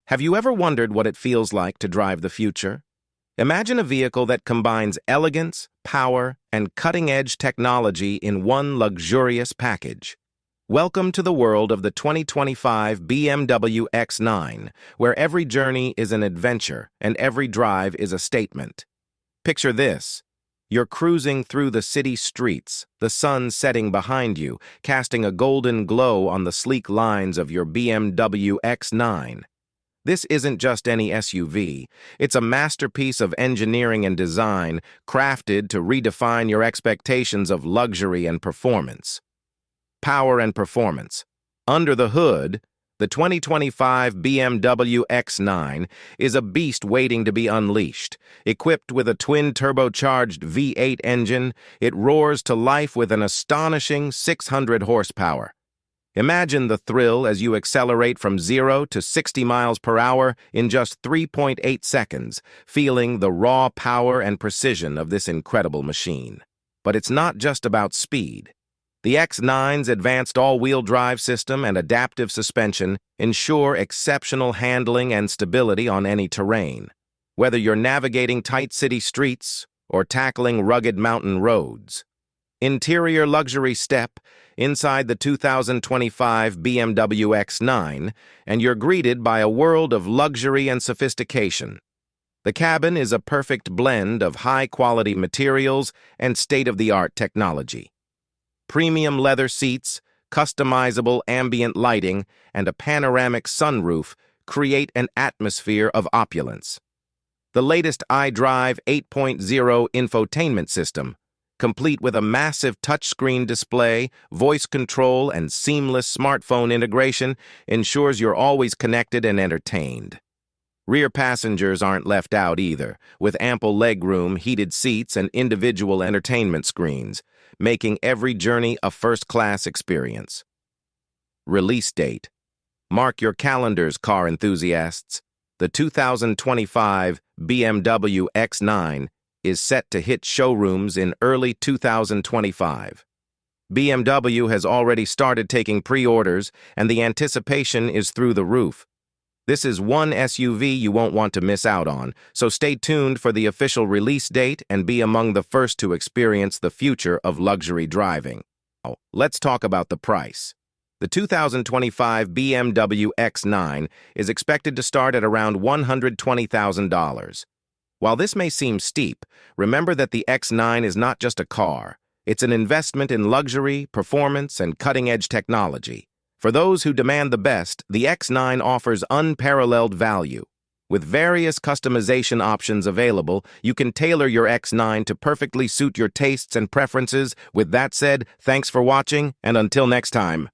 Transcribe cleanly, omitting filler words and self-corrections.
Have you ever wondered what it feels like to drive the future? Imagine a vehicle that combines elegance, power, and cutting-edge technology in one luxurious package. Welcome to the world of the 2025 BMW X9, where every journey is an adventure and every drive is a statement. Picture this. You're cruising through the city streets, the sun setting behind you, casting a golden glow on the sleek lines of your BMW X9. This isn't just any SUV, it's a masterpiece of engineering and design crafted to redefine your expectations of luxury and performance. Power and performance. Under the hood, the 2025 BMW X9 is a beast waiting to be unleashed. Equipped with a twin-turbocharged V8 engine, it roars to life with an astonishing 600 horsepower. Imagine the thrill as you accelerate from 0 to 60 miles per hour in just 3.8 seconds, feeling the raw power and precision of this incredible machine. But it's not just about speed. The X9's advanced all-wheel drive system and adaptive suspension ensure exceptional handling and stability on any terrain. Whether you're navigating tight city streets or tackling rugged mountain roads. Interior luxury step inside the 2025 BMW X9, and you're greeted by a world of luxury and sophistication. The cabin is a perfect blend of high-quality materials and state-of-the-art technology. Premium leather seats, customizable ambient lighting, and a panoramic sunroof create an atmosphere of opulence. The latest iDrive 8.0 infotainment system, complete with a massive touchscreen display, voice control, and seamless smartphone integration, ensures you're always connected and entertained. Rear passengers aren't left out either, with ample legroom, heated seats, and individual entertainment screens, making every journey a first-class experience. Release date. Mark your calendars, car enthusiasts. The 2025 BMW X9 is set to hit showrooms in early 2025. BMW has already started taking pre-orders, and the anticipation is through the roof. This is one SUV you won't want to miss out on, so stay tuned for the official release date and be among the first to experience the future of luxury driving. Now, let's talk about the price. The 2025 BMW X9 is expected to start at around $120,000. While this may seem steep, remember that the X9 is not just a car. It's an investment in luxury, performance, and cutting-edge technology. For those who demand the best, the X9 offers unparalleled value. With various customization options available, you can tailor your X9 to perfectly suit your tastes and preferences. With that said, thanks for watching, and until next time.